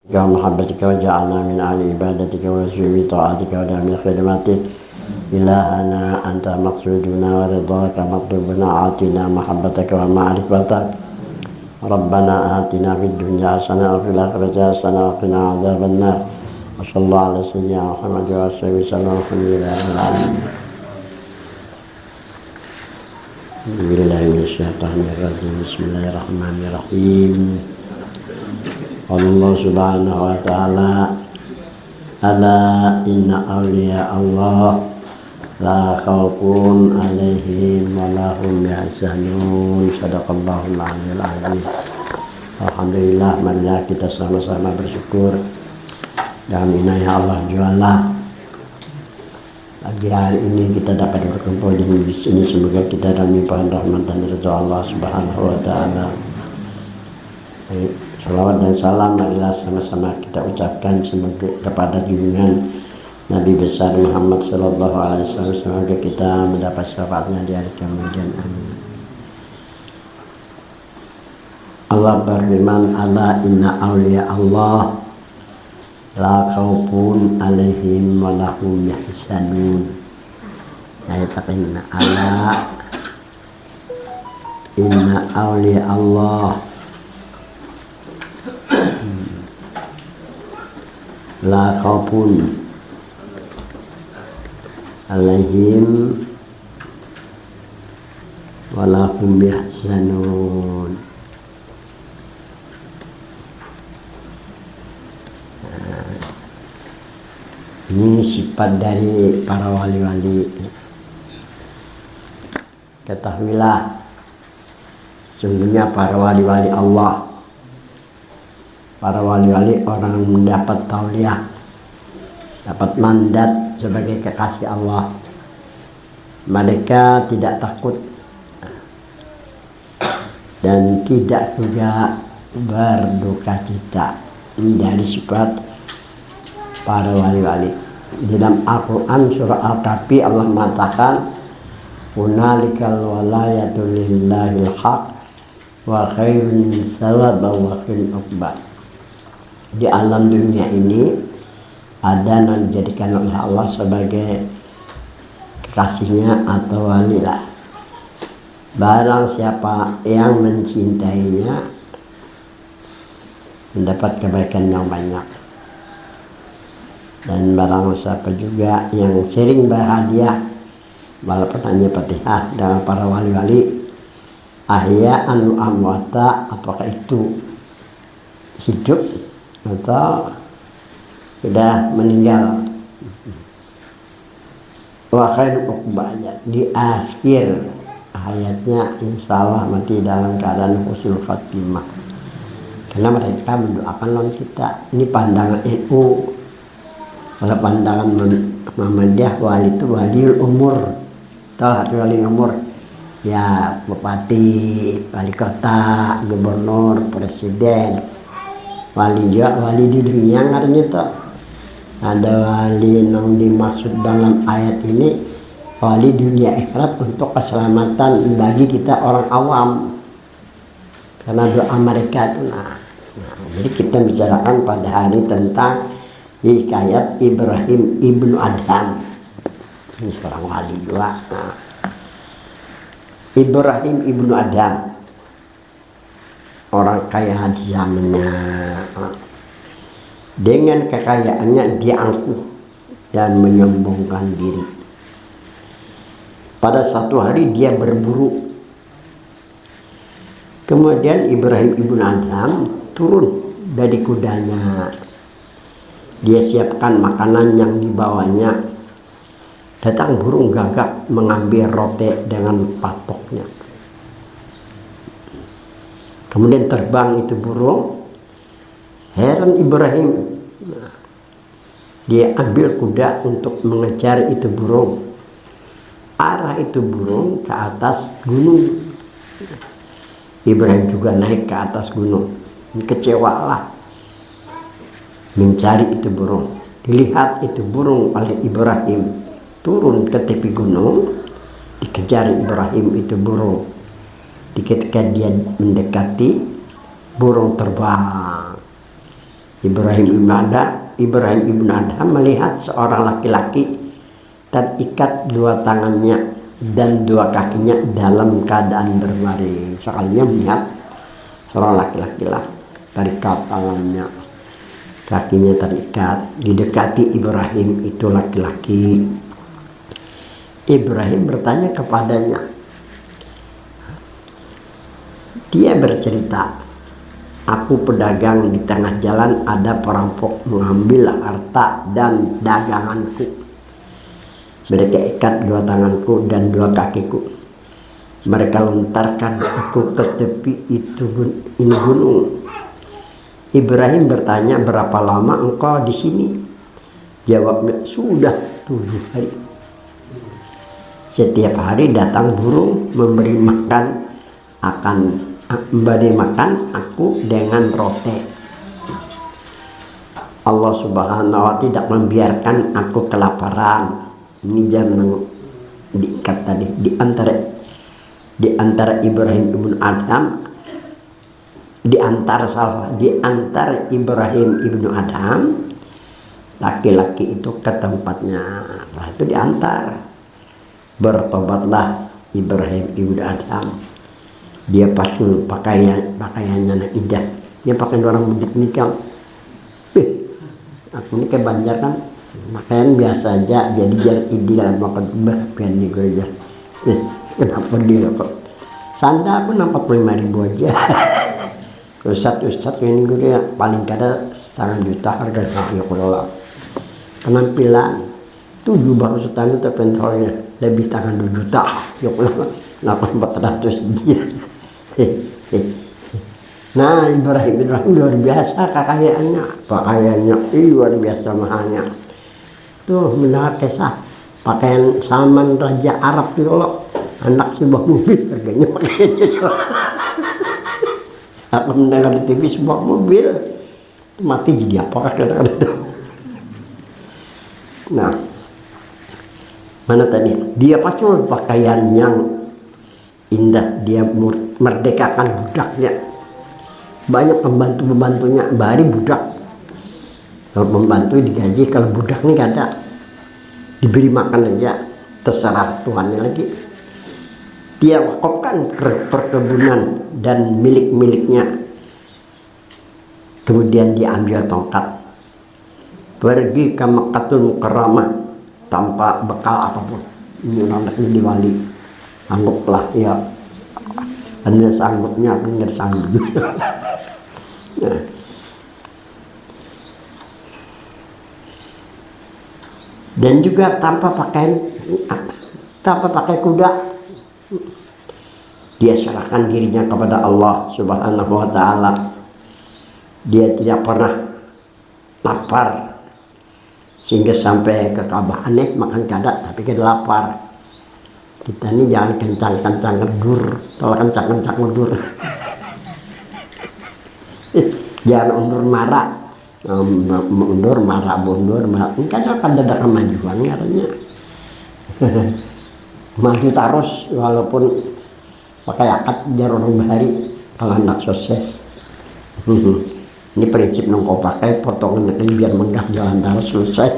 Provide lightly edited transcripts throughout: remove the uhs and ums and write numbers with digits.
ومحبتك وجعلنا من أهل عبادتك ورسول طاعتك ودعم خدمتك. إلهنا أنت مقصودنا ورضاك مطلوبنا، آتنا محبتك ومعرفتك. ربنا آتنا في الدنيا حسنة وفي الآخرة حسنة وقنا عذاب النار. وصلى الله على سيدنا محمد وآله وسلم. الحمد لله رب العالمين. أعوذ بالله من الشيطان الرجيم. بسم الله الرحمن الرحيم. قال الله سبحانه وتعالى: ألا إن أولياء الله لا خوف عليهم ولا هم يحزنون. Sadaqallahul Aliyyil Azim. Alhamdulillah, marilah kita sama-sama bersyukur dan inayah Allah jualah. Pagi hari ini kita dapat berkumpul di sini, semoga kita dalam limpahan rahmat dan ridha Allah Subhanahu wa taala. Salawat dan salam marilah sama-sama kita ucapkan semoga kepada junjungan Nabi besar Muhammad sallallahu alaihi wasallam, semoga kita mendapat syafaatnya di hari kemudian. Amin. Allah berfirman: Ala inna awliya Allah la khaufun alaihim wa lahum yahzanun. Ayatnya ala inna awliya Allah la khaufun alaihim wa lahum yahzanun. Ini sifat dari para wali-wali. Ketahuilah, sesungguhnya para wali-wali Allah, para wali-wali orang mendapat tauliah, dapat mandat sebagai kekasih Allah. Mereka tidak takut dan tidak juga berduka cita. Ini dari sifat para wali-wali. Di dalam Al-Quran surah Al-Kahfi Allah mengatakan: Hunalikal walayatu lillahil haq wa khairun min sawaba wa khairun uqba. Di alam dunia ini ada yang dijadikan oleh Allah sebagai kekasihnya atau walilah. Barang siapa yang mencintainya mendapat kebaikan yang banyak. Dan barang siapa juga yang sering berhadiah, walaupun hanya Fatihah, dengan para wali-wali, ahya'an wa amwata, apakah itu hidup atau sudah meninggal. Wa khairu uqbah, di akhir ayatnya insyaallah mati dalam keadaan husnul khatimah. Karena mereka mendoakan lawan kita. Ini pandangan NU. Kalau pandangan Muhammadiyah, wali itu waliul umur. Tahu wali umur? Ya, bupati, wali kota, gubernur, presiden. Wali juga wali di dunia artinya tuh. Ada wali yang dimaksud dalam ayat ini wali dunia akhirat untuk keselamatan bagi kita orang awam. Karena doa mereka itu jadi kita bicarakan pada hari tentang hikayat Ibrahim ibnu Adham. Ini seorang wali juga. Ibrahim ibnu Adham, orang kaya di zamannya. Dengan kekayaannya dia angkuh dan menyombongkan diri. Pada satu hari dia berburu. Kemudian Ibrahim ibnu Adham turun dari kudanya. Dia siapkan makanan yang dibawanya. Datang burung gagak mengambil roti dengan patoknya. Kemudian terbang itu burung. Heran Ibrahim. Dia ambil kuda untuk mengejar itu burung. Arah itu burung ke atas gunung. Ibrahim juga naik ke atas gunung. Kecewalah mencari itu burung. Dilihat itu burung oleh Ibrahim, turun ke tepi gunung, dikejar Ibrahim itu burung. Ketika dia mendekati, burung terbang Ibrahim ibn Adham melihat seorang laki-laki terikat dua tangannya dan dua kakinya dalam keadaan berbaring. Soalnya melihat seorang laki-laki lah, terikat tangannya, kakinya terikat, didekati Ibrahim itu laki-laki. Ibrahim bertanya kepadanya. Dia bercerita, aku pedagang di tengah jalan, ada perampok mengambil harta dan daganganku. Mereka ikat dua tanganku dan dua kakiku. Mereka lontarkan aku ke tepi ini gunung. Ibrahim bertanya, berapa lama engkau di sini? Jawabnya, sudah 7 hari. Setiap hari datang burung memberi makan aku dengan roti. Allah Subhanahu wa Ta'ala tidak membiarkan aku kelaparan. Ini jangan diikat tadi di antara Ibrahim ibn Adham, di antara Ibrahim ibnu Adham, laki-laki itu ke tempatnya. Nah, itu diantar. Bertobatlah Ibrahim ibnu Adham. Dia pacul pakaiannya indah. Dia pakai orang mudik nikah. Aku ini kayak Banjar kan, pakaian biasa aja. Jadi jalan ideal makan bahkan di gereja. Kenapa dia kok? Sandal aku 45.000 aja. Ustadz ini gue ya paling kada 1 juta harganya. Ya kalau penampilan 7 baru setahun itu pentrolnya lebih tangan 2 juta. Ya kalau 400 dia. Nah, Ibrahim luar biasa pakaiannya luar biasa mahalnya. Tuh mendengar kisah pakaian Salman Raja Arab itu loh, anak sebuah mobil harganya pakaiannya. Aku mendengar di TV sebuah mobil mati jadi apa kadang-kadang itu. Nah, mana tadi? Dia pacul pakaian yang indah, dia merdekakan budaknya. Banyak pembantu-pembantunya, bahari budak. Kalau pembantu digaji, kalau budak nih kada diberi makan aja, terserah Tuhannya lagi. Dia wakafkan perkebunan dan milik-miliknya. Kemudian dia ambil tongkat, pergi ke Makkatul Mukarramah tanpa bekal apapun. Ini anaknya diwali, anggaplah ya, hanya sanggupnya, hanya sanggup. Nah. Dan juga tanpa pakai kuda, dia serahkan dirinya kepada Allah Subhanahu wa Ta'ala. Dia tidak pernah lapar sehingga sampai ke Ka'bah. Aneh makan kada tapi kita lapar. Kita ini jangan kencang-kencang ngedur, kalau kencang-kencang ngedur. Jangan undur marah, mundur marah, karena akan ada kemajuan katanya. Maju terus walaupun pakai akad jar orang bahari kalau anak sukses. Ini prinsip nongko pakai potongan ini biar menggah jalan terus selesai.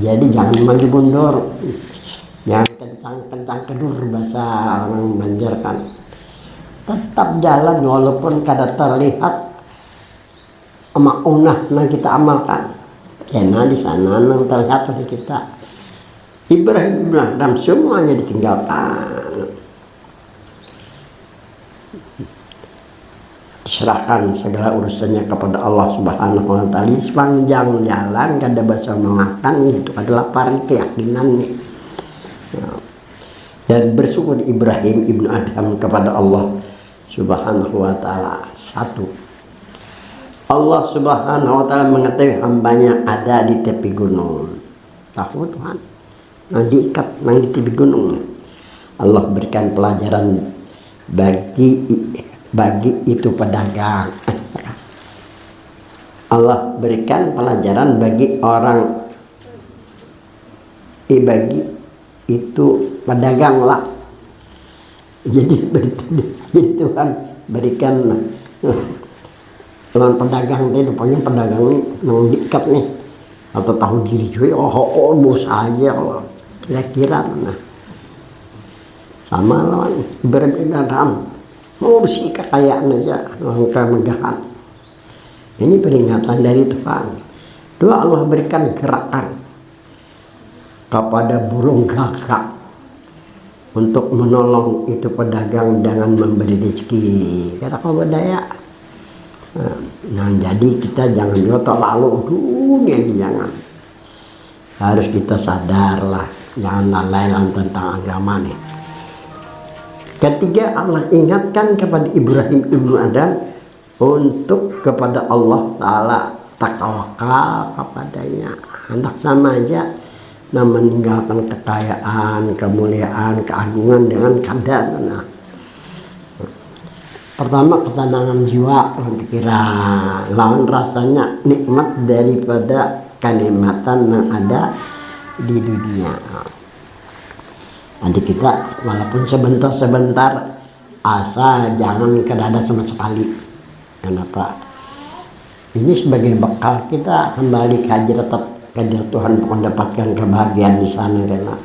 Jadi jangan maju mundur, jangan kencang-kencang kedur bahasa orang Banjar kan. Tetap jalan walaupun kada terlihat maunah yang kita amalkan. Karena di sana yang terlihat oleh kita. Ibrahim bin Adham semuanya ditinggalkan. Diserahkan segala urusannya kepada Allah Subhanahu wa Ta'ala. Sepanjang jalan kada bisa makan itu adalah lapar keyakinan. Dan bersyukur Ibrahim ibn Adham kepada Allah Subhanahu wa Ta'ala. 1. Allah Subhanahu wa Ta'ala mengetahui hambanya ada di tepi gunung. Tahu Tuhan, yang diikat yang di tepi gunung. Allah berikan pelajaran bagi itu pedagang. Allah berikan pelajaran bagi orang bagi itu pedagang lah. Jadi Tuhan berikan lawan pedagang teh rupanya pedagang nih nang diikat nih atau tahu diri cuy bos aja kira-kira nah sama lawan berbeda mau bersih kekayaan aja lawan kemegahan. Ini peringatan dari Tuhan. Dua, Allah berikan gerakan kepada burung gagak untuk menolong itu pedagang dengan memberi rezeki. Kata kau berdaya. Nah, jadi kita jangan juga terlalu dunia ini jangan. Harus kita sadarlah, jangan lalai tentang agama nih. Ketiga, Allah ingatkan kepada Ibrahim ibnu Adam untuk kepada Allah Ta'ala tawakal kepadanya. Hendak sama aja nah meninggalkan kekayaan, kemuliaan, keagungan dengan kadar. Nah, pertama ketenangan jiwa dan pikiran, lawan rasanya nikmat daripada kenikmatan yang ada di dunia. Nanti kita walaupun sebentar-sebentar asal jangan kedada sama sekali. Kenapa? Ini sebagai bekal kita kembali ke hadirat Tuhan untuk mendapatkan kebahagiaan di sana karena.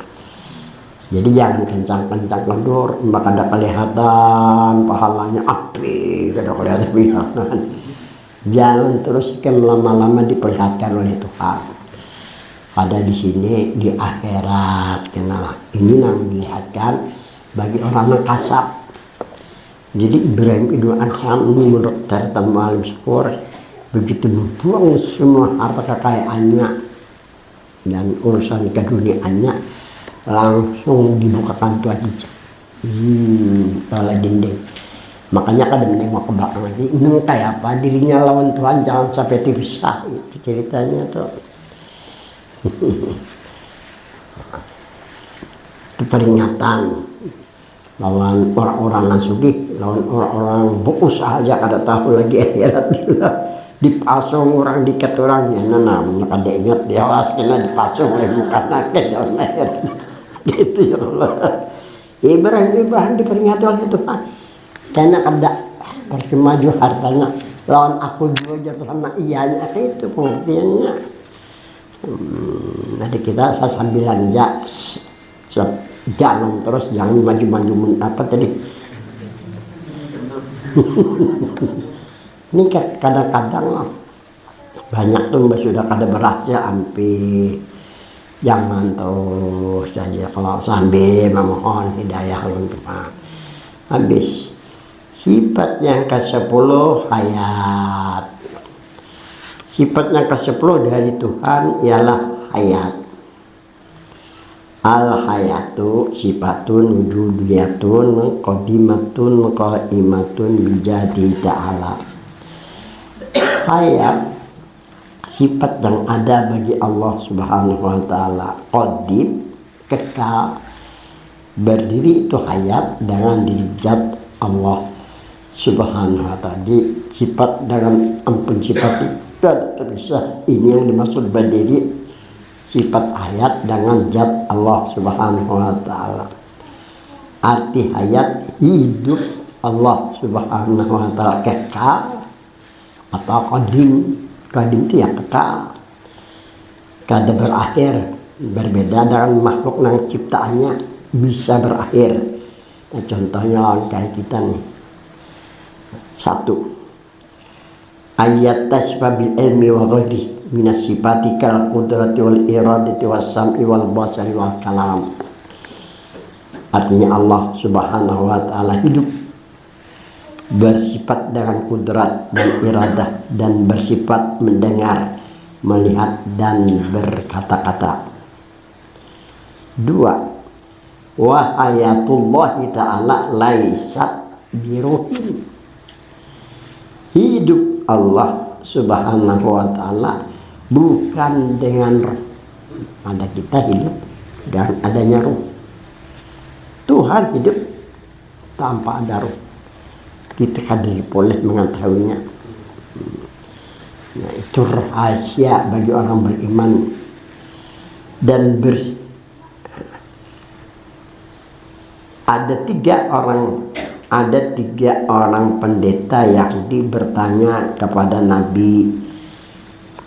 Jadi jangan kencang-kencang kendur, maka ada kelihatan pahalanya api, kada kelihatan. Jangan terus lama-lama diperlihatkan oleh Tuhan. Ada di sini di akhirat, kenal ini yang dilihatkan bagi orang yang kasap. Jadi Ibrahim ibnu Adham ini menurut cerita Mu'alim Syukur begitu membuang semua harta kekayaannya dan urusan keduniaannya langsung dibukakan Tuhan hijab oleh dinding. Makanya kadang nengok ke belakang lagi, ini kayak apa dirinya lawan Tuhan jangan sampai terpisah. Itu ceritanya tuh. Itu peringatan lawan orang-orang nasugi, lawan orang-orang berusaha aja kada tahu lagi akhirat dipasung orang diket orangnya nanam kada ingat dia awas kena dipasung oleh muka nakal dalam akhirat gitu ya Allah. Ibrahim diperingati oleh Tuhan karena kada percuma hartanya lawan aku juga jatuh sama iyanya itu pengertiannya. Nanti kita sambil jalan terus jangan maju-maju apa tadi. Ini kadang-kadang banyak tuh mbak sudah kada berhasil ampi jangan terus saja kalau sambil memohon hidayah untuk habis. Sifat yang ke-10 hayat. Sifat yang ke-10 dari Tuhan ialah hayat. Al-hayatu sifatun wujudiyatun qadimatun qaimatun bijati ta'ala. Hayat sifat yang ada bagi Allah Subhanahu wa taala. Qadim kekal berdiri itu hayat dengan diri zat Allah Subhanahu wa taala. Sifat dengan ampun sifat dan terpisah ini yang dimaksud berdiri sifat hayat dengan zat Allah Subhanahu wa taala. Arti hayat hidup Allah Subhanahu wa taala kekal atau qadim. Qadim itu ya kekal. Kada berakhir. Berbeda dengan makhluk yang ciptaannya bisa berakhir. Nah, contohnya lawan kayak kita nih. 1. Ayat tasfa bil ilmi wa ghairi minas sifati kal qudrati wal iradati was sam'i wal basari wal kalam. Artinya Allah Subhanahu wa taala hidup bersifat dengan kudrat dan iradah dan bersifat mendengar, melihat dan berkata-kata. 2. Wa ayatullahi ta'ala laisat biruhin. Hidup Allah Subhanahu wa taala bukan dengan roh. Ada kita hidup dan adanya roh. Tuhan hidup tanpa ada roh. Kita kadang boleh mengetahuinya. Nah, itu rahasia bagi orang beriman dan ada 3 orang ada 3 orang pendeta Yahudi bertanya kepada Nabi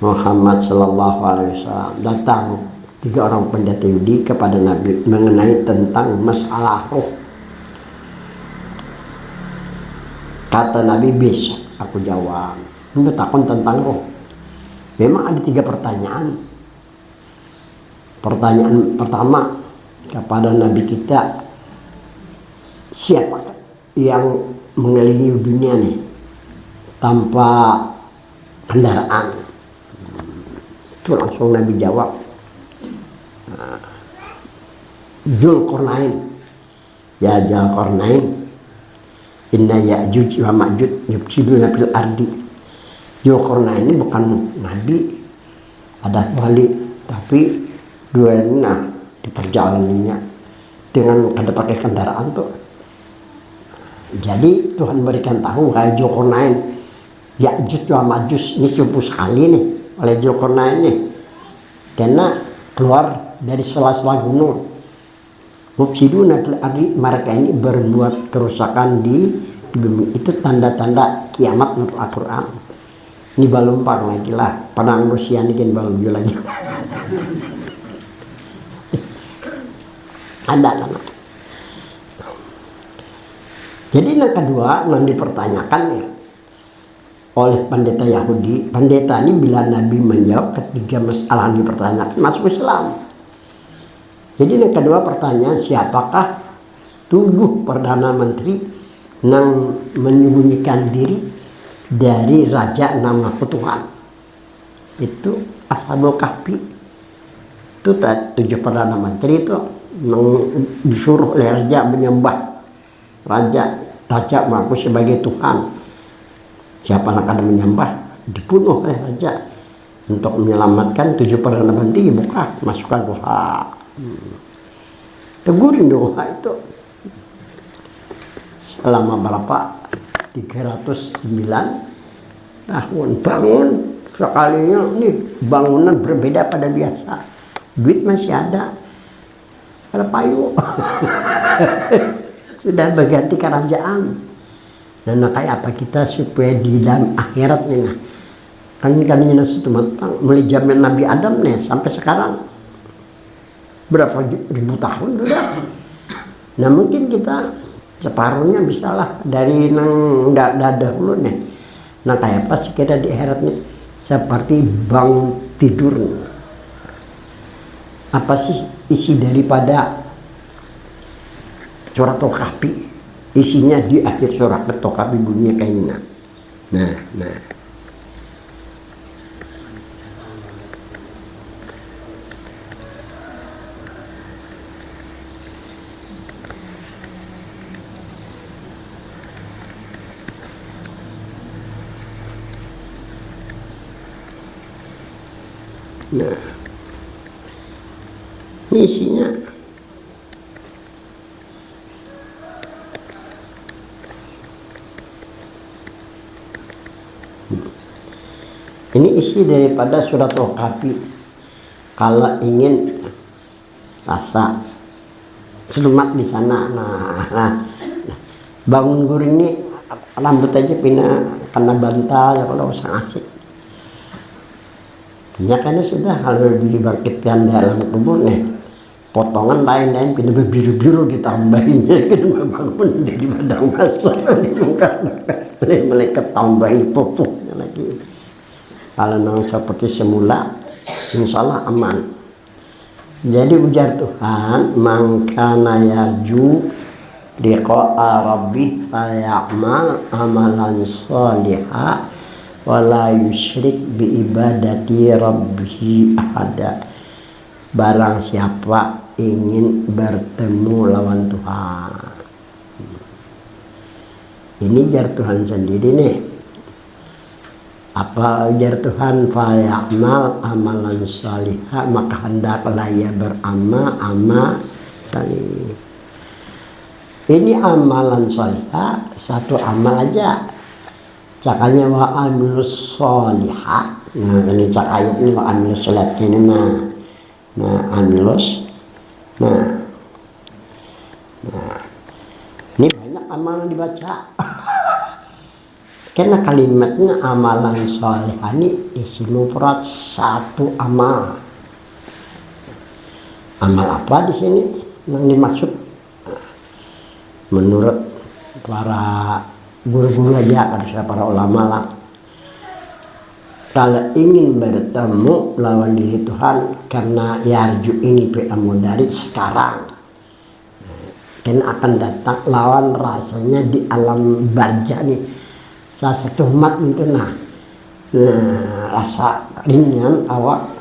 Muhammad SAW. Datang 3 orang pendeta Yahudi kepada Nabi mengenai tentang masalah roh. Kata Nabi, besok aku jawab. Ini takon tentang roh. Memang ada 3 pertanyaan. Pertanyaan pertama kepada Nabi kita, siapa yang mengelilingi dunia nih tanpa kendaraan? Itu langsung Nabi jawab, Dzulqarnain. Ya Dzulqarnain, inna Ya'juj wa Ma'juj yufsiduna fil ardi. Dzulqarnain ini bukan nabi, ada wali, tapi duanya di perjalanannya dengan kada pakai kendaraan tuh. Jadi Tuhan berikan tahu kayak Dzulqarnain, Ya'juj wa Ma'juj ini subuh sekali nih oleh Dzulqarnain nih, karena keluar dari sela-sela gunung. Mufsiduna fil ardi, mereka ini berbuat kerusakan di bumi. Itu tanda-tanda kiamat menurut Al-Quran. Ini balumpang lagi lah, padang Rusia ini kan balumju lagi. Ada kan. Jadi yang kedua yang dipertanyakan ya oleh pendeta Yahudi. Pendeta ini bila Nabi menjawab ketiga masalah yang dipertanyakan masuk Islam. Jadi yang kedua pertanyaan, siapakah 7 Perdana Menteri yang menyembunyikan diri dari Raja nama Tuhan? Itu Ashabul Kahfi. Itu 7 Perdana Menteri itu disuruh oleh Raja menyembah Raja mengaku sebagai Tuhan. Siapa yang akan menyembah dibunuh oleh Raja. Untuk menyelamatkan 7 Perdana Menteri bukan masukkan doa. Tegurin doa itu selama berapa? 309 tahun. Bangun sekalinya, ini bangunan berbeda pada biasa. Duit masih ada payu. Sudah berganti kerajaan. Dan kayak apa kita supaya di dalam akhirat nih, nah. Kan kadangnya nasi matang mulai zaman Nabi Adam nih sampai sekarang berapa ribu tahun sudah. Nah mungkin kita separuhnya bisalah dari nang dahulu nih. Nah kayak apa sih kita di akhirat nih, seperti bangun tidur. Apa sih isi daripada surat Al-Kahfi? Isinya di akhir surat Al-Kahfi bunyinya kayak ini. Nah. Nah, ini isinya ini isi daripada surat Al-Kahfi. Kalau ingin rasa selamat di sana, nah bangun guring ini rambut aja pindah karena bantal ya kalau usah asik. Ya karena sudah kalau dibangkitkan dalam kubur nih, potongan lain-lain pindah biru-biru ditambahinnya, kita bangun di padang basah, malaikat tambahin pupuknya lagi. Kalau nang seperti semula, insya Allah aman. Jadi ujar Tuhan, mangkana yarju liqa'a rabbih faya'mal amalan sholihah wala yusyrik bi ibadati rabbih ahada. Barang siapa ingin bertemu lawan Tuhan, ini jar Tuhan sendiri nih. Apa ujar Tuhan? Faya'mal amalan sholihah, maka hendaklah ia beramal salih. Ini amalan sholihah, satu amal aja. Cakanya wa amilus sholihah. Nah ini cak ayat ini wa amilus sholat ini nah amilus. Nah ini banyak amalan dibaca. Karena kalimatnya amalan solehani isim mufrad satu amal. Amal apa di sini yang dimaksud? Menurut para guru-guru aja, kata para ulama lah, kalau ingin bertemu lawan diri Tuhan, karena yarju ini fi'il mudhari sekarang, karena akan datang lawan rasanya di alam barzah nih, salah satu umat itu rasa ringan awak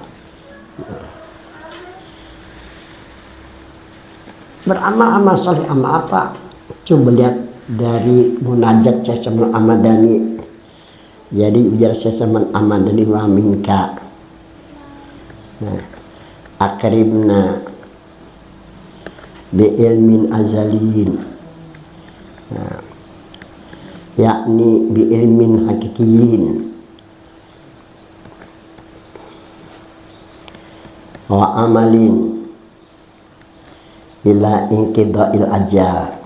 beramal saleh amal apa? Coba lihat dari munajat Syekh Saman Amadani. Jadi biar Syekh Saman Amadani wa minka. Akrimna bi ilmin azalin. Yakni bi ilmin hakikiyin. Wa amalin ila inqida'il ajal.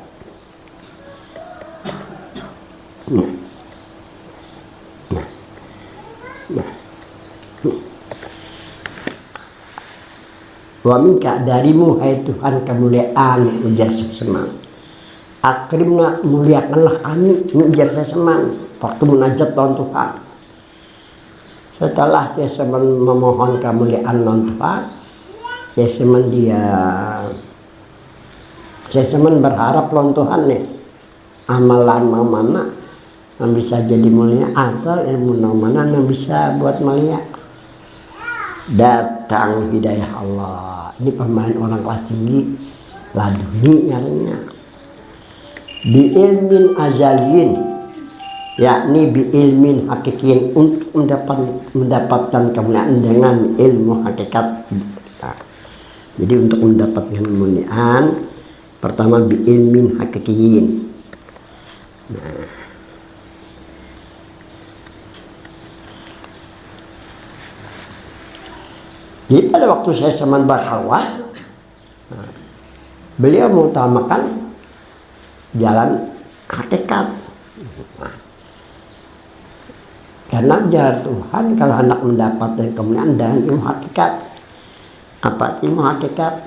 Wa minka darimu hai Tuhan kemuliaan, ujar Seseman. Akrimna muliakanlah kami, ini ujar Seseman waktu munajat tahun Tuhan. Setelah Seseman memohon kemuliaan non Tuhan, Seseman Seseman berharap lawan Tuhan nih, amalan mana yang bisa jadi mulia atau ilmu mana yang bisa buat mulia. Datang hidayah Allah. Ini pemain orang kelas tinggi, laduni nyarinya. Bi ilmin azalin, yakni bi ilmin hakikin, untuk mendapatkan kemuliaan dengan ilmu hakikat. Jadi untuk mendapatkan kemuliaan, pertama bi ilmin hakikin. Jadi pada waktu saya Saman berkhawat, beliau mengutamakan jalan hakikat. Karena jalan Tuhan kalau hendak mendapatkan kemuliaan dengan ilmu hakikat. Apa ilmu hakikat?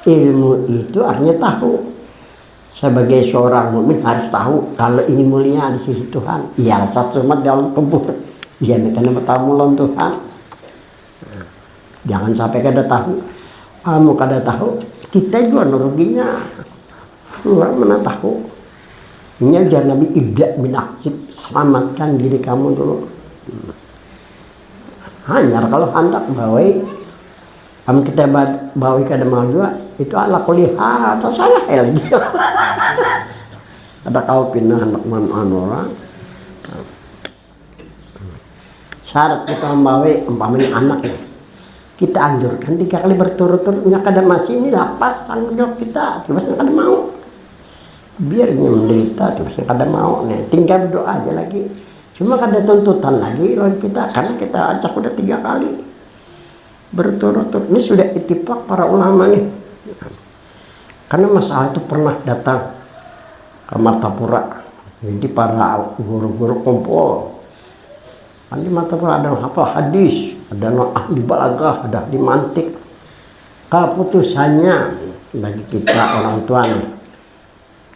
Ilmu itu artinya tahu. Sebagai seorang mukmin harus tahu kalau ingin mulia di sisi Tuhan. Ya rasa cermat dalam kubur. Ya karena bertamu lawan Tuhan. Jangan sampai kada tahu. Kamu kada tahu, kita juga ruginya. Orang mana tahu. Ini ajar Nabi ibda bin aksib, selamatkan diri kamu dulu. Hanya kalau hendak bawai, kamu kita bawai kada mau juga, itu ala kulihat salah lagi. Ada kau pindah hendak menahan orang. Syarat kita membawai umpamanya anak ya. Kita anjurkan 3 kali berturut-turut, kada masih ini lapas sanggup jawab kita, terus kada mau. Biar dia menderita, terus kada mau. Nih, tinggal berdoa aja lagi. Cuma kada tuntutan lagi lawan kita, karena kita ajak udah 3 kali berturut-turut. Ini sudah ittifaq para ulama nih. Karena masalah itu pernah datang ke Martapura. Jadi para guru-guru kumpul. Kan di Martapura ada hafal hadis, ada ahli balaghah, ada ahli mantik. Keputusannya bagi kita orang tua nih,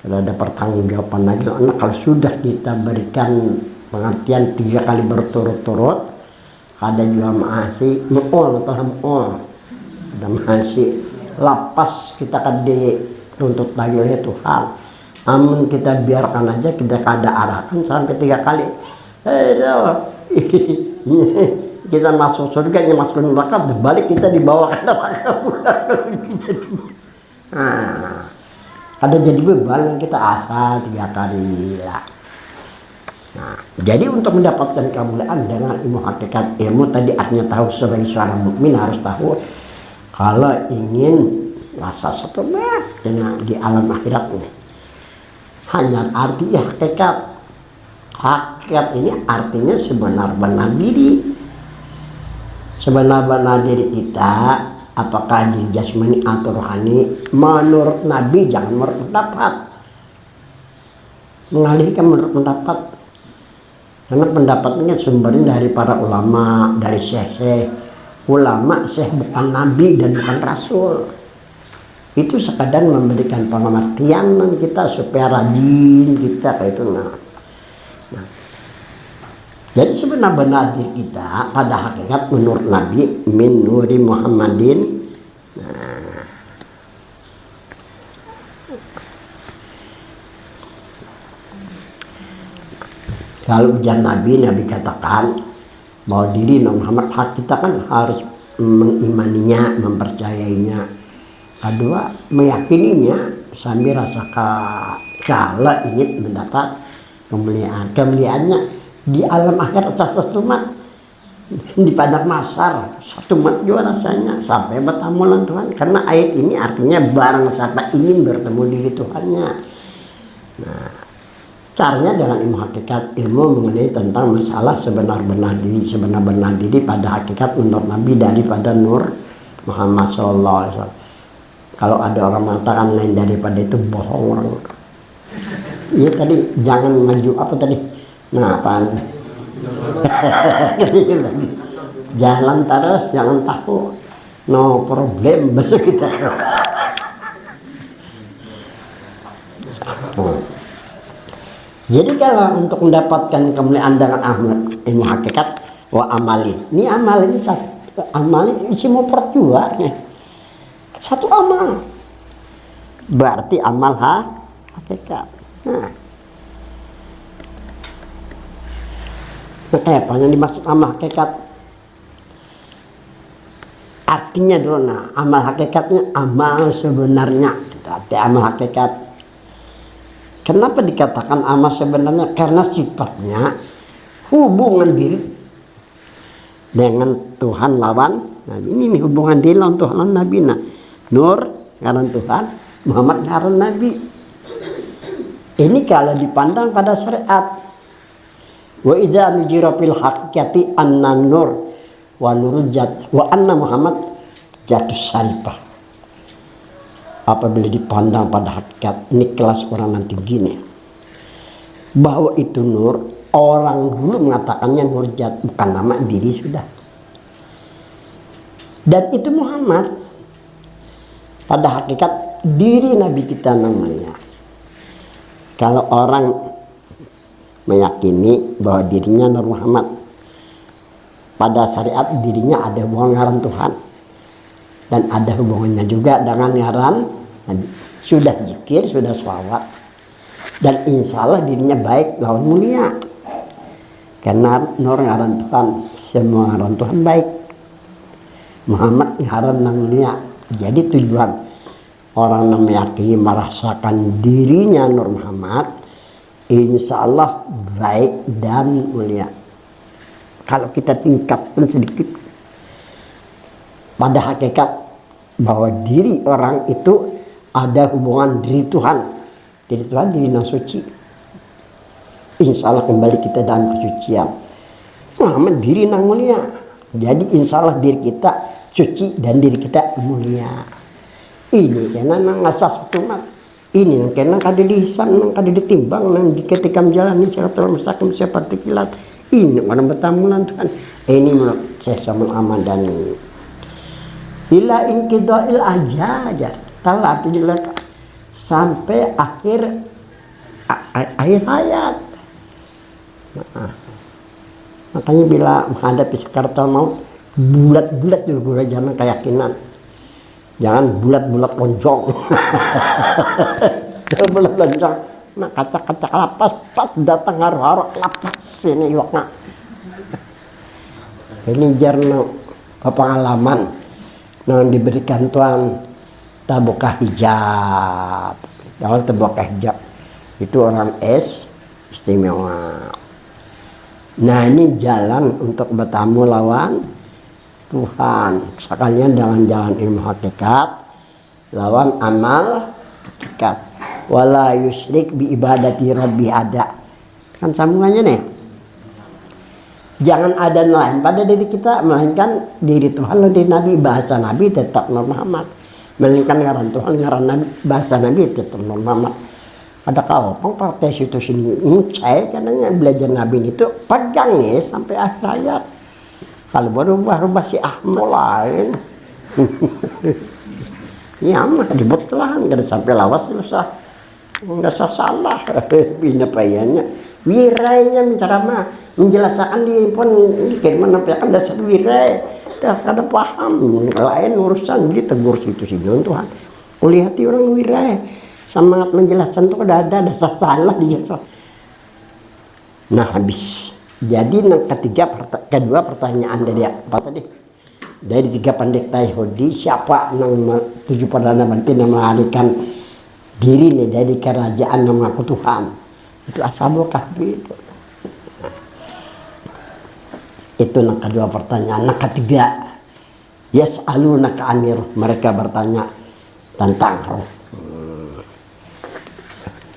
kalau ada pertanggungjawaban lagi anak, kalau sudah kita berikan pengertian 3 kali berturut-turut, ada juga masih mu'ol atau mu'ol, ada masih lapas kita kan dituntut lagi oleh Tuhan. Namun kita biarkan aja, kita kada arahkan sampai 3 kali. Kita masuk surga, masuk neraka, berbalik kita dibawa ke neraka pula. Nah, ada jadi beban kita asal 3 kali lah. Nah, jadi untuk mendapatkan kemuliaan dengan ilmu hakikat, ilmu tadi artinya tahu, sebagai seorang mukmin harus tahu kalau ingin rasa selamat di alam akhirat ini. Hanya arti hakikat. Hakikat ini artinya sebenar-benar diri. Sebenar-benar diri kita, apakah diri jasmani atau rohani, menurut Nabi jangan menurut pendapat. mengalihkan menurut pendapat, karena pendapatnya sumbernya dari para ulama, dari syekh-syekh. Ulama syekh bukan nabi dan bukan rasul, itu sekadar memberikan pengertian kita supaya rajin kita kayak itu. Nah, jadi sebenar-benar diri kita pada hakikat menurut Nabi min nuri Muhammadin. Nah, kalau ujian Nabi katakan bahwa diri Nabi Muhammad, hak kita kan harus mengimaninya, mempercayainya. Kedua, meyakininya sambil rasa kalau ingin mendapat kemuliaan. Kemuliaannya di alam akhir satu mat, di padang mahsyar satu mat juga rasanya sampai bertemu dengan Tuhan. Karena ayat ini artinya barang siapa ingin bertemu diri Tuhannya. Nah, caranya dengan ilmu hakikat, ilmu mengenai tentang masalah sebenar-benar diri pada hakikat menurut Nabi daripada Nur Muhammad SAW. Kalau ada orang mengatakan lain daripada itu, bohong orang. Iya tadi jangan maju apa tadi? Nah apaan? Jalan terus, jangan takut. No problem, besok kita. Jadi kalau untuk mendapatkan kemuliaan dengan ilmu hakikat wa amalin. Ini amal ini satu amal ini semua perjuangan. Satu amal. Berarti amal hakikat. Nah. Apa yang dimaksud amal hakikat? Artinya dulu, nah, amal hakikatnya amal sebenarnya. Arti amal hakikat. Kenapa dikatakan amal sebenarnya? Karena sifatnya hubungan diri dengan Tuhan lawan Nabi. Ini hubungan diri lawan Tuhan lawan Nabi. Nah, Nur ngaran Tuhan, Muhammad ngaran Nabi. Ini kalau dipandang pada syariat. Wa idza nujira fil haqiqati anna nur wa nurujat wa anna Muhammad jatus syarifah. Apabila dipandang pada hakikat, ini kelas orang nanti gini, bahwa itu nur, orang dulu mengatakannya nurjat, bukan nama diri sudah. Dan itu Muhammad, pada hakikat diri Nabi kita namanya. Kalau orang meyakini bahwa dirinya Nur Muhammad, pada syariat dirinya ada hubungan ngaran Tuhan dan ada hubungannya juga dengan ngaran Nabi. Sudah zikir, sudah sholawat, dan insya Allah dirinya baik lawan mulia. Karena Nur ngaran Tuhan, semua ngaran Tuhan baik. Muhammad ngaran mulia. Jadi tujuan orang yang meyakini merasakan dirinya Nur Muhammad, insya Allah baik dan mulia. Kalau kita tingkatkan sedikit pada hakikat bahwa diri orang itu ada hubungan diri Tuhan. Diri Tuhan diri yang suci. Insya Allah kembali kita dalam kesucian. Muhammad diri yang mulia. Jadi insya Allah diri kita suci dan diri kita mulia. Ini karena ngasah satu mat. Ini karena kada lisan, kada ditimbang ketika menjalani siratal mustaqim seperti kilat. Ini orang bertamulan Tuhan. Ini menurut Syekh Syamsul Amadani. Ila inqidail ajajar. Tahu artinya sampai akhir hayat. Nah, makanya bila menghadapi sekaratul maut, bulat-bulat dulu jangan keyakinan. Jangan bulat-bulat lonjong. Bulat lonjong. Nah kacak-kacak lapas pas datang haru-haru lapas ini wakna. Ini jarno pengalaman yang diberikan Tuhan tabuka hijab. Kalau tabuka hijab itu orang istimewa. Nah ini jalan untuk bertamu lawan Tuhan, sekalian jalan-jalan ilmu hakikat lawan amal hakikat. Wala yusyrik bi ibadati rabbi ada. Kan sambungannya nih. Jangan ada lain pada diri kita melainkan diri Tuhan dan diri Nabi. Bahasa Nabi tetap Nur Muhammad. Melainkan ngaran Tuhan, ngaran Nabi, bahasa Nabi tetap Nur Muhammad. ada kau partai situ sini saya katanya belajar Nabi itu pegang ya sampai akhir hayat. Kalau berubah-ubah si Ahmad lain ya mah ribut lah nggak sampai lawas susah nggak salah bina payahnya wirainya menceramah menjelaskan di pun gimana nampakkan dasar wirai dasar ada paham lain urusan jadi tegur situ sih Tuhan kulihati orang wirai semangat menjelaskan tuh ada dasar salah dia. Nah habis jadi yang kedua pertanyaan dari apa tadi dari 3 pendeta Yahudi siapa yang 7 perdana menteri yang melarikan diri nih dari kerajaan yang mengaku Tuhan itu Ashabul Kahfi itu yang kedua pertanyaan. Yang ketiga yas'alunaka anir mereka bertanya tentang roh.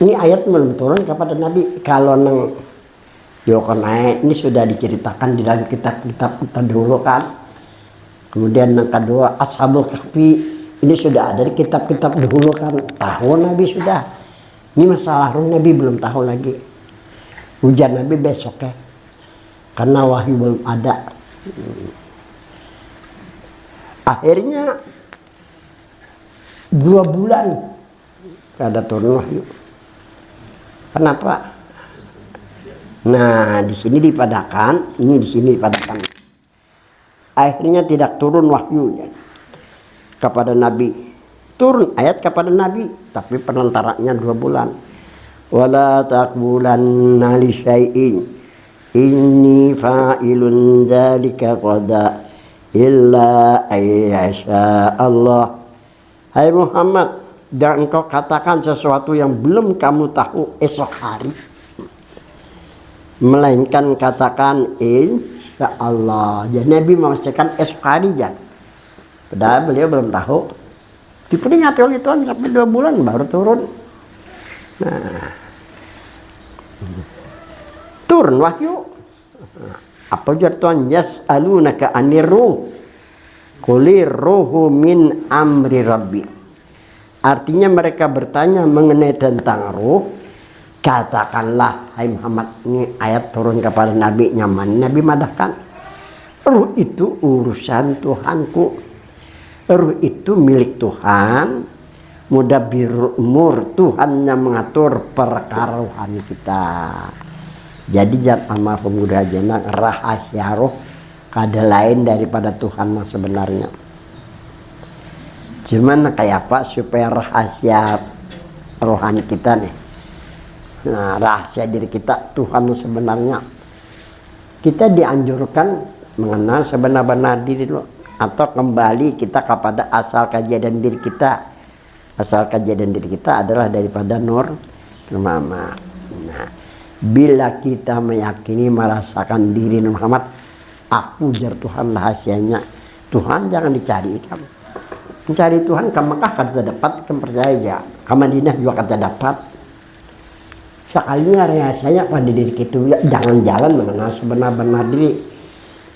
Ini ayat belum turun kepada Nabi. Kalau nang Yokonai ini sudah diceritakan di dalam kitab-kitab kita dulu kan. Kemudian yang kedua Ashabul Kahfi ini sudah ada di kitab-kitab dahulu kan. Tahu Nabi sudah. Ini masalah roh Nabi belum tahu lagi. Hujan Nabi besok ya. Karena wahyu belum ada. Akhirnya 2 bulan ada turun wahyu. Kenapa? Nah, di sini dipadakan, ini di sini dipadakan. Akhirnya tidak turun wahyunya kepada Nabi. Turun ayat kepada Nabi, tapi penantaranya 2 bulan. Wala taqbulanna li syai'in inni fa'ilun dzalika qada illa ayyasha Allah. Hai Muhammad, dan engkau katakan sesuatu yang belum kamu tahu esok hari, melainkan katakan insya Allah. Jadi Nabi memastikan esok hari aja. Padahal beliau belum tahu. Diperingati oleh Tuhan sampai 2 bulan baru turun. Nah, turun wahyu. Apa ujar Tuhan? Yas'alunaka anir ruh. Qulir ruhu min amri rabbi. Artinya mereka bertanya mengenai tentang ruh. Katakanlah, hai Muhammad, ini ayat turun kepada Nabi nyaman. Nabi madahkan, ruh itu urusan Tuhanku. Ruh itu milik Tuhan. Mudabbirul umur, Tuhan yang mengatur perkara rohani kita. Jadi jangan almarhum Buddha Jana rahasia ruh kada lain daripada Tuhan yang sebenarnya. Cuman kayak apa supaya rahasia rohani kita nih, nah rahasia diri kita Tuhan sebenarnya, kita dianjurkan mengenal sebenar-benar diri dulu, atau kembali kita kepada asal kejadian diri kita. Asal kejadian diri kita adalah daripada nur Muhammad. Nah, bila kita meyakini merasakan diri Muhammad, aku jar Tuhan rahasianya. Tuhan jangan dicari kan. Mencari Tuhan ke Mekah kata dapat, kan percaya ya. Ke Madinah juga kata dapat. Sekalinya rahasianya pada diri kita, jangan jalan mengenal sebenar-benar diri.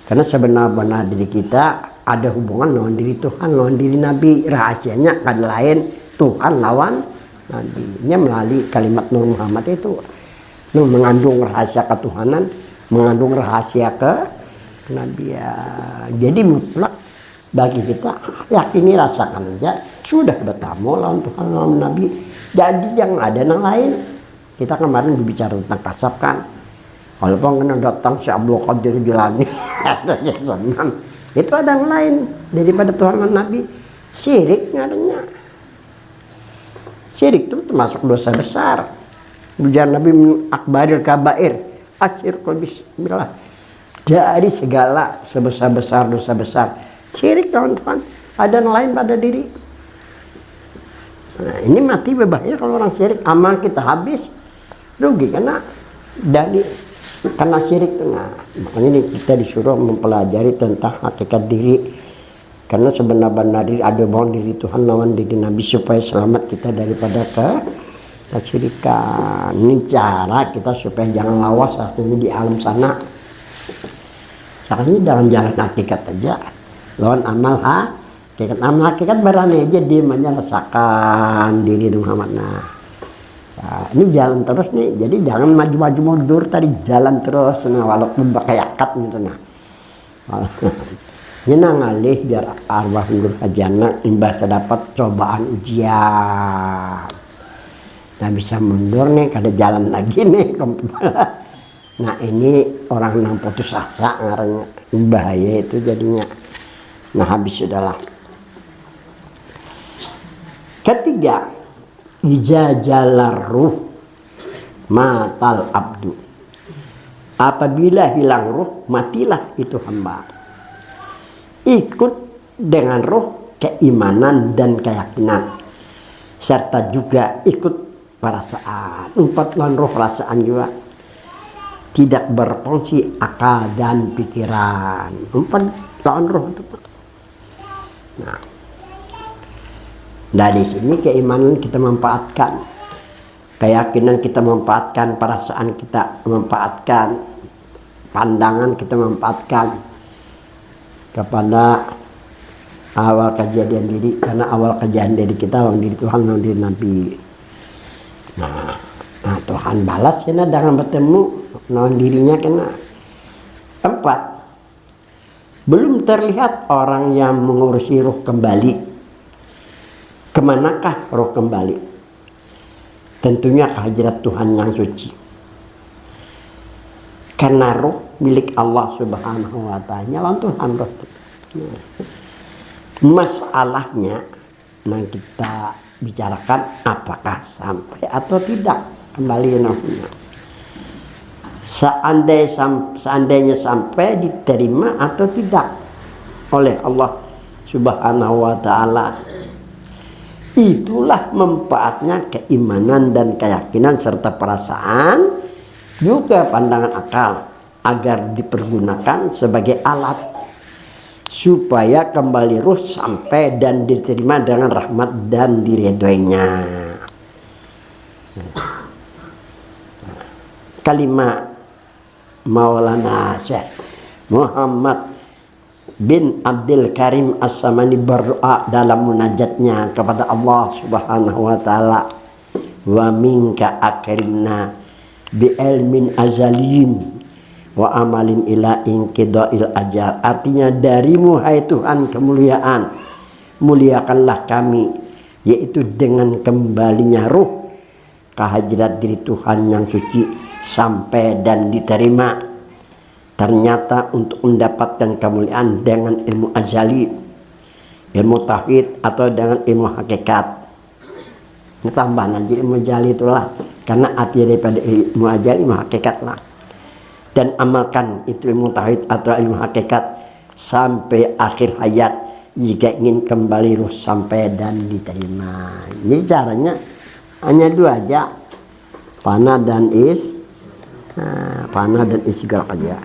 Karena sebenar-benar diri kita ada hubungan lawan diri Tuhan, lawan diri Nabi. Rahasianya kan lain, Tuhan lawan Nabi. Ini melalui kalimat Nur Muhammad itu. Mengandung rahasia ketuhanan, mengandung rahasia ke Nabi ya. Jadi mutlak bagi kita yakini rasakan aja sudah bertamu lawan Tuhan lawan Nabi. Jadi jangan ada yang lain. Kita kemarin berbicara tentang kasab kan. Walaupun kena datang si Abdul Qadir Jilani atau Jason, itu ada yang lain daripada Tuhan dan Nabi. Syirik adanya. Syirik itu termasuk dosa besar. Ujar Nabi akbaril kabair asyirkul bismillah. Dari segala sebesar-besar dosa besar, syirik kawan-kawan. Ada yang lain pada diri. Nah, ini mati berbahaya kalau orang syirik. Amal kita habis, rugi karena syirik. Nah, makanya kita disuruh mempelajari tentang hakikat diri. Karena sebenar-benar diri ada hubungan diri Tuhan lawan diri Nabi supaya selamat kita daripada kesyirikan. Ini cara kita supaya jangan lawas artinya di alam sana. Caranya jangan jalan hakikat aja, lawan amal hakikat. Amal hakikat berani aja dia rasakan diri Muhammad. Nah, Nah, ini jalan terus nih, jadi jangan maju-maju mundur tadi, jalan terus, nah walaupun pakai akad gitu nah. Ini ngalih biar arwah ngurus hajana imbas dapat cobaan ujian. Nah bisa mundur nih, kada jalan lagi nih. Nah ini orang yang putus asa ngaranya, bahaya itu jadinya. Nah habis sudahlah. Ketiga, ijajalar ruh matal abdu. Apabila hilang ruh, matilah itu hamba. Ikut dengan ruh keimanan dan keyakinan, serta juga ikut perasaan. 4 lawan ruh perasaan juga. Tidak berfungsi akal dan pikiran. 4 lawan ruh itu. Nah, dari sini keimanan kita manfaatkan, keyakinan kita manfaatkan, perasaan kita manfaatkan, pandangan kita manfaatkan kepada awal kejadian diri, karena awal kejadian diri kita lawan diri Tuhan, lawan diri Nabi. Nah Tuhan balas kena dengan bertemu lawan dirinya kena. 4, belum terlihat orang yang mengurusi ruh kembali. Kemanakah roh kembali? Tentunya ke hadirat Tuhan yang suci. Karena roh milik Allah Subhanahu wa ta'ala, lawan Tuhan roh. Nah, masalahnya yang kita bicarakan apakah sampai atau tidak kembali rohnya. Seandainya sampai, diterima atau tidak oleh Allah Subhanahu wa ta'ala. Itulah manfaatnya keimanan dan keyakinan serta perasaan, juga pandangan akal, agar dipergunakan sebagai alat supaya kembali ruh sampai dan diterima dengan rahmat dan diridhoinya. Kalimat Maulana Syekh Muhammad bin Abdul Karim As-Samani berdoa dalam munajatnya kepada Allah Subhanahu wa ta'ala, wa minka akrimna bi ilmin azalin wa amalin ila inqidail ajal. Artinya, darimu hai Tuhan kemuliaan, muliakanlah kami, yaitu dengan kembalinya ruh ke hadirat diri Tuhan yang suci sampai dan diterima. Ternyata untuk mendapatkan kemuliaan dengan ilmu azali, ilmu tauhid atau dengan ilmu hakikat. Ini tambahan aja ilmu azali itulah, karena arti daripada ilmu azali ilmu hakikat lah. Dan amalkan itu ilmu tauhid atau ilmu hakikat sampai akhir hayat jika ingin kembali ruh sampai dan diterima. Ini caranya hanya 2 aja, fana dan fana dan istighraq aja.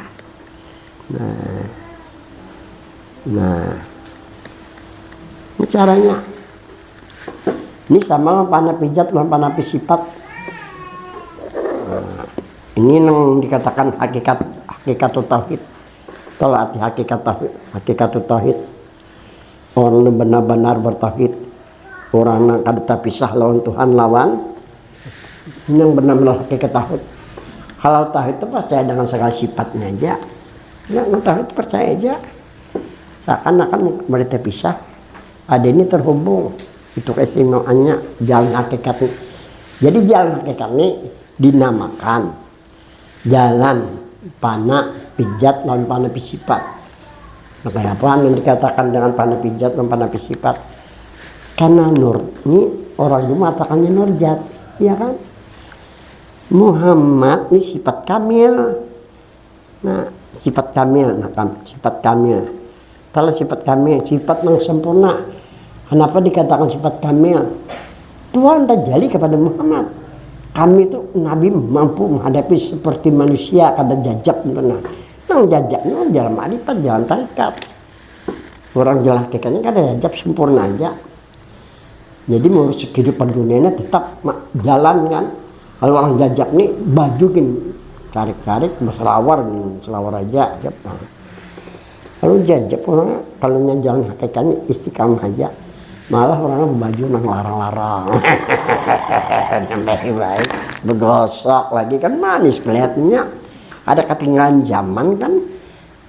Nah, ini caranya. Ini sama panah pijat dan panah sifat. Ini yang dikatakan hakikat tauhid. Kalau arti hakikat tauhid, orang yang benar-benar bertauhid, orang yang kada terpisah lawan Tuhan, lawan ini yang benar-benar hakikat tauhid. Kalau tauhid itu percaya dengan segala sifatnya aja. Ya, tauhid percaya aja. Akan mereka terpisah. Ada ini terhubung. Itu keistimewaannya jalan hakikatnya. Jadi jalan hakikat ini dinamakan jalan panah pijat lawan panah sifat. Makanya apa yang dikatakan dengan panah pijat dan panah sifat? Karena nur ini orang itu mengatakannya nurjat, ya kan? Muhammad ini sifat kamil. Nah, sifat kamil, sifat kamil. Kalau sifat kamil, sifat yang sempurna. Kenapa dikatakan sifat kamil? Tuhan terjali kepada Muhammad. Kami itu Nabi mampu menghadapi seperti manusia, kada jajak benar. Yang jajaknya jalan ma'rifat, jalan tarikat. Orang jalan hakikatnya kada jajak, sempurna aja. Jadi mengurus kehidupan dunianya tetap jalan kan. Kalau orang jajak nih baju gini, tarik-tarik, selawar aja. Kalau jajak orang, kalau jalan hakikatnya istiqamah aja. Malah orang baju nang larang-larang. Baik-baik bergosok lagi kan manis kelihatannya. Ada ketinggalan zaman kan.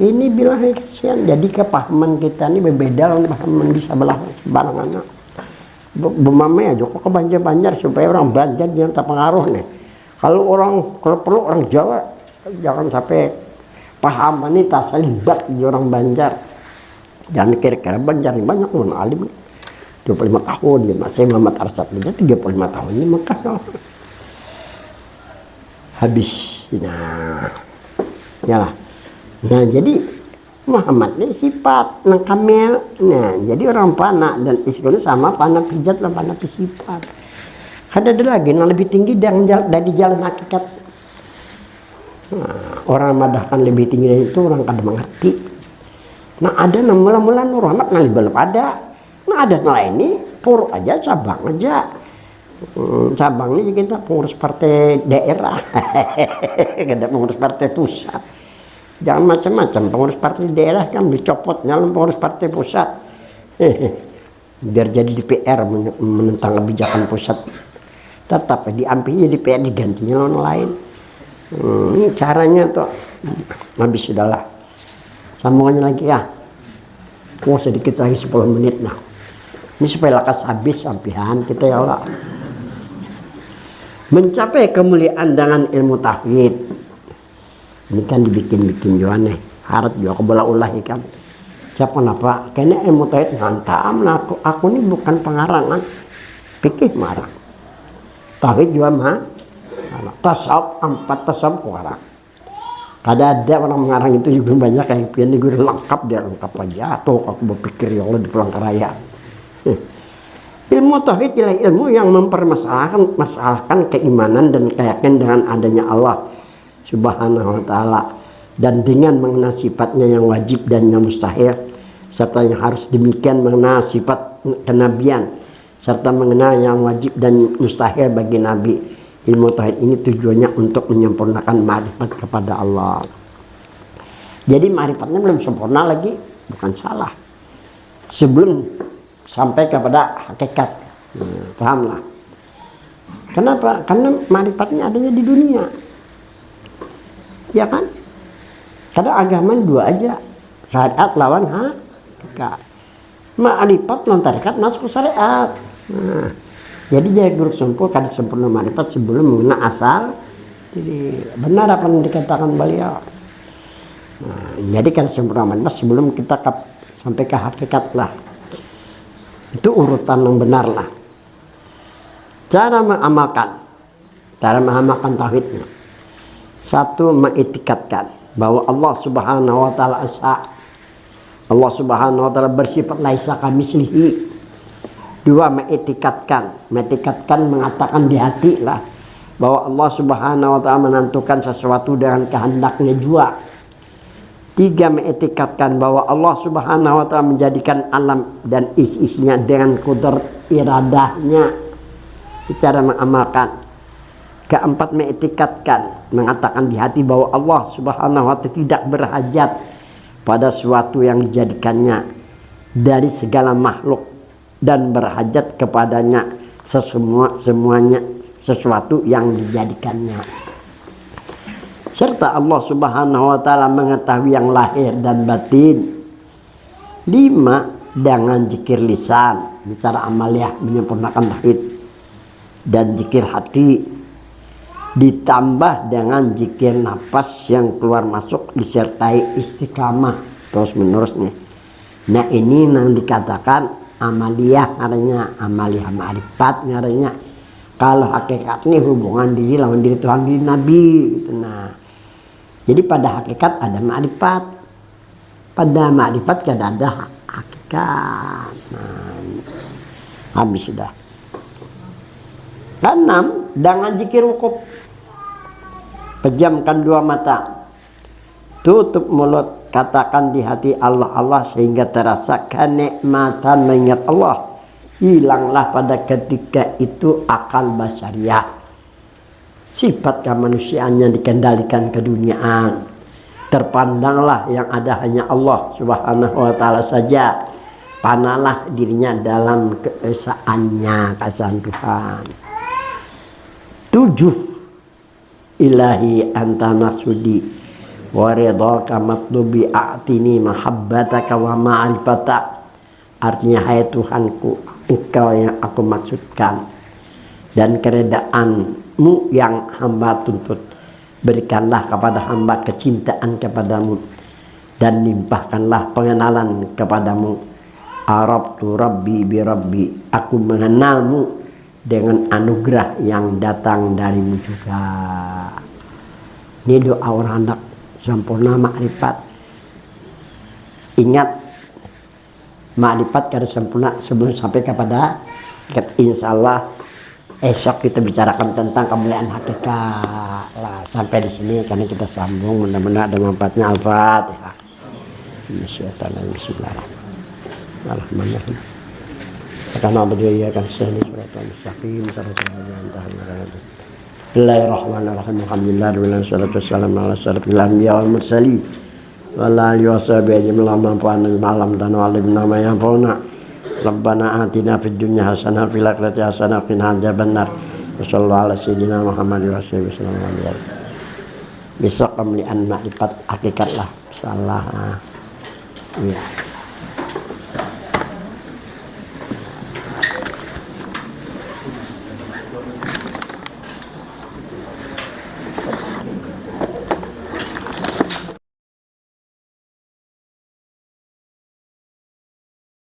Ini bilang kasihan. Jadi kepahaman kita ini berbeda dengan pahaman di sebelah anak. Bumame aja kok ke Banjar supaya orang Banjar jangan terpengaruh nih. Kalau perlu orang Jawa jangan sampai paham ini tak selibat di orang Banjar. Jangan kira-kira Banjar ini banyak orang alim. 25 tahun di masa Muhammad Arsyad aja 35 tahun ini Mekah habis. Nah jadi Muhammad ini sifat nang kamel. Nah jadi orang panah dan iskuna sama panah pijat dan panah sifat. Ada lagi yang lebih tinggi dari jalan hakikat. Nah, orang madahkan lebih tinggi dari itu orang kada mengerti. Nah ada yang mula-mula Nur Rahmat ngali belum ada. Nah ada lain ini pur aja cabang aja. Cabang ini kita pengurus partai daerah. Kada pengurus partai pusat. Jangan macam-macam pengurus partai daerah kan dicopot nyalon pengurus partai pusat. Biar jadi DPR menentang kebijakan pusat. Tetap diambilnya DPR diganti nyalon lain. Ini caranya tuh. Habis sudahlah. Sambungannya lagi ya. Sedikit lagi 10 menit nah. Ini supaya lakas habis sampihan kita ya Allah. Mencapai kemuliaan dengan ilmu tauhid. Ini kan dibikin-bikin juga nih. Harap juga kebola ulah kan. Siapa kenapa? Karena ilmu tauhid ngantam. Nah, aku ini bukan pengarangan. Pikir marah. Tauhid juga mah. Tasawuf 4 tasawuf kuarang. Kada ada orang mengarang itu juga banyak yang pian gue lengkap dia lengkap aja. Atau aku berpikir ya Allah di Palangkaraya. Ilmu tauhid ialah ilmu yang mempermasalahkan keimanan dan keyakinan dengan adanya Allah Subhanahu wa taala dan dengan mengenal sifatnya yang wajib dan yang mustahil serta yang harus demikian mengenal sifat kenabian serta mengenal yang wajib dan mustahil bagi nabi. Ilmu tauhid ini tujuannya untuk menyempurnakan ma'rifat kepada Allah. Jadi ma'rifatnya belum sempurna lagi, bukan salah. Sebelum sampai kepada hakikat. Pahamlah. Kenapa? Karena ma'rifatnya adanya di dunia. Ya kan? Karena agama dua aja. Syariat lawan hakikat. Ma'rifat non tarikat masuk syariat. Nah, jadi jadi guru sempur kada sempurna ma'rifat sebelum mengenal asal. Jadi benar apa yang dikatakan beliau. Nah, jadi kada sempurna ma'rifat sebelum kita sampai ke hakikat lah. Itu urutan yang benar lah. Cara mengamalkan tauhidnya. Satu, mengitikadkan bahwa Allah Subhanahu wa taala asa. Allah Subhanahu wa taala bersifat laisa kamitslihi. Dua, mengitikadkan mengatakan di hati lah bahwa Allah Subhanahu wa taala menentukan sesuatu dengan kehendaknya jua. Tiga, mengitikadkan bahwa Allah Subhanahu wa taala menjadikan alam dan isi-isinya dengan kudrat iradahnya. Cara mengamalkan. Keempat, mengitikadkan mengatakan di hati bahwa Allah Subhanahu wa taala tidak berhajat pada sesuatu yang dijadikannya dari segala makhluk dan berhajat kepadanya semuanya sesuatu yang dijadikannya. Serta Allah Subhanahu wa taala mengetahui yang lahir dan batin. 5, dengan zikir lisan, bicara amaliyah menyempurnakan tauhid dan zikir hati ditambah dengan zikir nafas yang keluar masuk disertai istiqamah terus menerusnya. Nah ini yang dikatakan amaliyah ngarannya, amaliyah ma'rifat ngarannya. Kalau hakikat ini hubungan diri lawan diri Tuhan diri Nabi gitu. Nah jadi pada hakikat ada ma'rifat, pada ma'rifat kada ada hakikat. Nah, habis sudah. 6, dengan zikir wukuf. Pejamkan dua mata, tutup mulut, katakan di hati Allah Allah sehingga terasa kenikmatan mengingat Allah. Hilanglah pada ketika itu akal basyariah, sifat kemanusiaan yang dikendalikan keduniaan. Terpandanglah yang ada hanya Allah Subhanahu wa taala saja. panalah dirinya dalam keesaannya keesaan Tuhan. 7 ilahi anta maksudi wa ridhaka matlubi a'tini mahabbataka wa ma'rifata. Artinya, hai Tuhanku, engkau yang aku maksudkan dan keredaanmu yang hamba tuntut. Berikanlah kepada hamba kecintaan kepadamu dan limpahkanlah pengenalan kepadamu. Arabtu rabbi bi rabbi, aku mengenalmu dengan anugerah yang datang darimu juga. Ini doa orang hendak sempurna makrifat. Ingat, makrifat kada sempurna sebelum sampai kepada insya Allah esok kita bicarakan tentang kemuliaan hakikat. Lah, sampai di sini karena kita sambung, mudah-mudahan ada manfaatnya. Al-Fatihah. Bismillahirrahmanirrahim. Karena beliau akan sahih suratul mustaqim suratul Bismillahirrahmanirrahim. Alhamdulillah wassalatu wassalamu ala asyrafil anbiya wal mursalin wa ala alihi washabihi ajmain. Malam dan alimna ma yanfa'una. Rabbana atina fid dunya hasanah fil akhirati hasanah wa qina adzabannar. Wassallallahu ala sayyidina Muhammad wa sallam. Besok kemuliaan makrifat hakikat lah insyaallah. Iya.